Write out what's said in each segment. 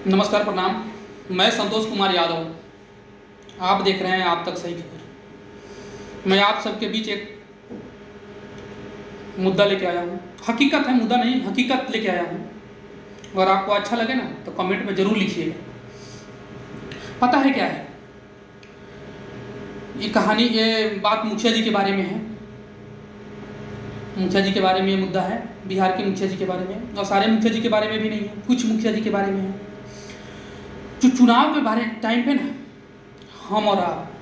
नमस्कार, प्रणाम। मैं संतोष कुमार यादव। आप देख रहे हैं आप तक सही खबर। मैं आप सबके बीच एक मुद्दा लेके आया हूँ। हकीकत है, मुद्दा नहीं, हकीकत लेके आया हूँ। अगर आपको अच्छा लगे ना तो कमेंट में ज़रूर लिखिएगा। पता है क्या है ये कहानी? ये बात मुखिया जी के बारे में है। मुखिया जी के बारे में ये मुद्दा है, बिहार के मुखिया जी के बारे में। और सारे मुखिया जी के बारे में भी नहीं है, कुछ मुखिया जी के बारे में है। जो चुनाव के बारे टाइम पे ना हम और आप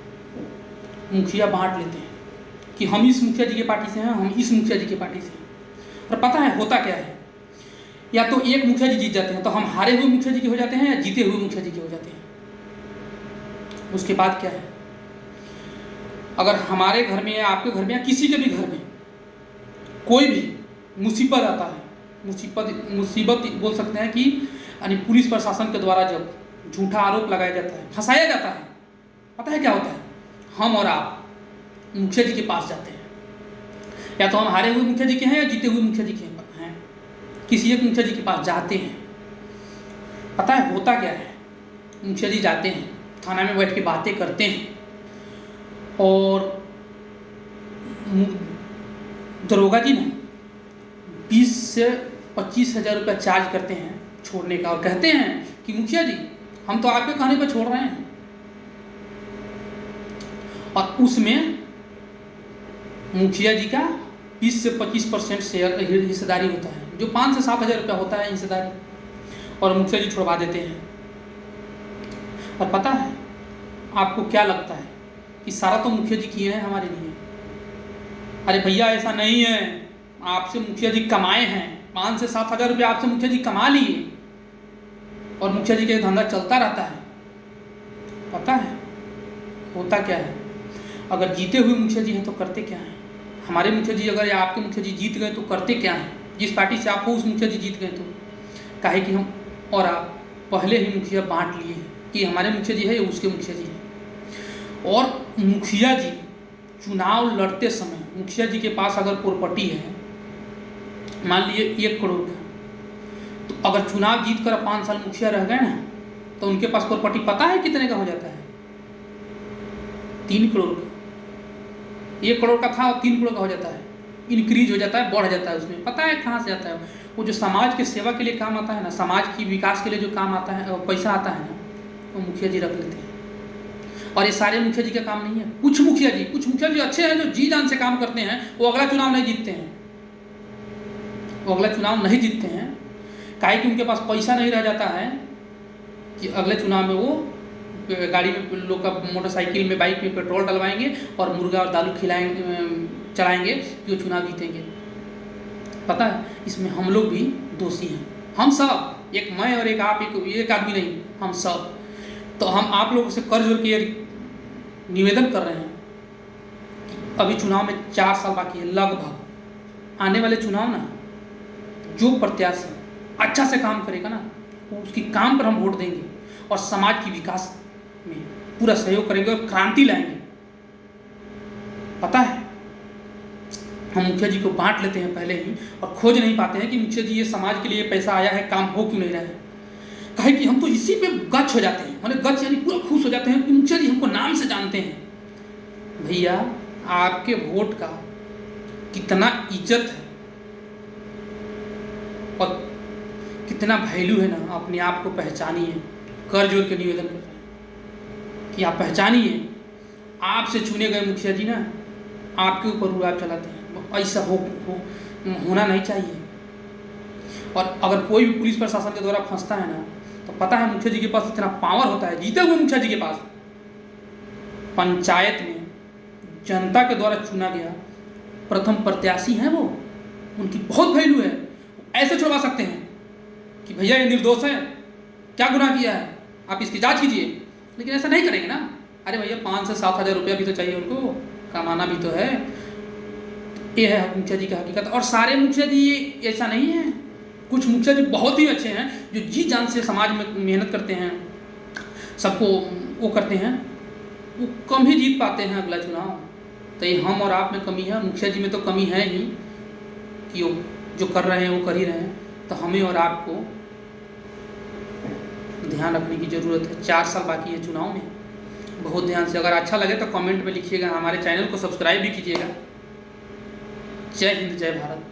मुखिया बांट लेते हैं कि हम इस मुखिया जी के पार्टी से हैं, हम इस मुखिया जी के पार्टी से हैं। और पता है होता क्या है? या तो एक मुखिया जी जीत जाते हैं तो हम हारे हुए मुखिया जी के हो जाते हैं, या जीते हुए मुखिया जी के हो जाते हैं। उसके बाद क्या है? अगर हमारे घर में या आपके घर में या किसी के भी घर में कोई भी मुसीबत आता है, मुसीबत बोल सकते हैं कि यानी पुलिस प्रशासन के द्वारा जब झूठा आरोप लगाया जाता है, फंसाया जाता है, पता है क्या होता है? हम और आप मुखिया जी के पास जाते हैं। या तो हम हारे हुए मुखिया जी के हैं या जीते हुए मुखिया जी के हैं, किसी एक मुखिया जी के पास जाते हैं। पता है होता क्या है? मुखिया जी जाते हैं, थाना में बैठ के बातें करते हैं और दरोगा जी ना 20 से 25 हज़ार रुपया चार्ज करते हैं छोड़ने का, और कहते हैं कि मुखिया जी हम तो आपके कहने पर छोड़ रहे हैं। और उसमें मुखिया जी का 20 से 25% शेयर हिस्सेदारी होता है, जो 5 से 7 हज़ार रुपया होता है हिस्सेदारी, और मुखिया जी छुड़वा देते हैं। और पता है आपको क्या लगता है कि सारा तो मुखिया जी किए हैं हमारे लिए? अरे भैया ऐसा नहीं है। आपसे मुखिया जी कमाए हैं, 5 से 7 हज़ार रुपया आपसे मुखिया जी कमा लिए, और मुखिया जी का धंधा चलता रहता है। पता है होता क्या है? अगर जीते हुए मुखिया जी हैं तो करते क्या हैं? हमारे मुखिया जी अगर या आपके मुखिया जी जीत गए तो करते क्या हैं? जिस पार्टी से आप हो उस मुखिया जी जीत गए तो काहे कि हम और आप पहले ही मुखिया बांट लिए हैं कि हमारे मुखिया जी है या उसके मुखिया जी हैं। और मुखिया जी चुनाव लड़ते समय मुखिया जी के पास अगर प्रॉपर्टी है, मान लिए 1 करोड़ का, तो अगर चुनाव जीत कर 5 साल मुखिया रह गए ना तो उनके पास प्रॉपर्टी पता है कितने का हो जाता है? 3 करोड़ का। 1 करोड़ का था और 3 करोड़ का हो जाता है, इंक्रीज हो जाता है, बढ़ जाता है। उसमें पता है कहाँ से आता है? वो जो समाज के सेवा के लिए काम आता है ना, समाज की विकास के लिए जो काम आता है, पैसा आता है ना, वो मुखिया जी रख लेते हैं। और ये सारे मुखिया जी का काम नहीं है। कुछ मुखिया जी अच्छे हैं जो जी जान से काम करते हैं, वो अगला चुनाव नहीं जीतते हैं। काहे कि उनके पास पैसा नहीं रह जाता है कि अगले चुनाव में वो गाड़ी में लोग का मोटरसाइकिल में, बाइक में पेट्रोल डलवाएंगे और मुर्गा और दारू चलाएंगे कि वो चुनाव जीतेंगे। पता है इसमें हम लोग भी दोषी हैं। हम सब, एक मैं और एक आप, एक आदमी नहीं, हम सब। तो हम आप लोगों से कर्ज जोड़ के निवेदन कर रहे हैं कि अभी चुनाव में 4 साल बाकी है लगभग। आने वाले चुनाव ना जो प्रत्याशी अच्छा से काम करेगा ना, उसकी काम पर हम वोट देंगे और समाज की विकास में पूरा सहयोग करेंगे और क्रांति लाएंगे। पता है हम मुखिया जी को बांट लेते हैं पहले ही और खोज नहीं पाते हैं कि मुखिया जी ये समाज के लिए पैसा आया है, काम हो क्यों नहीं रहा है। कहे कि हम तो इसी पे गच हो जाते हैं, मतलब गच यानी पूरा खुश हो जाते हैं कि मुखिया जी हमको नाम से जानते हैं। भैया आपके वोट का कितना इज्जत है और कितना वैल्यू है ना, अपने आप को पहचानिए। कर जोड़ के निवेदन कर रहे हैं कि आप पहचानिए। आपसे चुने गए मुखिया जी ना आपके ऊपर रुआब चलाते हैं, ऐसा होना नहीं चाहिए। और अगर कोई भी पुलिस प्रशासन के द्वारा फंसता है ना, तो पता है मुखिया जी के पास इतना पावर होता है, जीते हुए मुखिया जी के पास पंचायत में जनता के द्वारा चुना गया प्रथम प्रत्याशी हैं वो, उनकी बहुत वैल्यू है। ऐसे छुड़वा सकते हैं कि भैया ये निर्दोष है, क्या गुनाह किया है, आप इसकी जांच कीजिए। लेकिन ऐसा नहीं करेंगे ना। अरे भैया 5 से 7 हज़ार रुपया भी तो चाहिए, उनको कमाना भी तो है। ये है मुखिया जी की हकीकत। और सारे मुखिया जी ये ऐसा नहीं है। कुछ मुखिया जी बहुत ही अच्छे हैं जो जी जान से समाज में मेहनत करते हैं, सबको वो करते हैं, वो कम ही जीत पाते हैं अगला चुनाव। तो ये हम और आप में कमी है, मुखिया जी में तो कमी है ही कि वो जो कर रहे हैं वो कर ही रहे हैं। तो हमें और आपको ध्यान रखने की ज़रूरत है। 4 साल बाकी है चुनाव में, बहुत ध्यान से। अगर अच्छा लगे तो कमेंट में लिखिएगा, हमारे चैनल को सब्सक्राइब भी कीजिएगा। जय हिंद, जय भारत।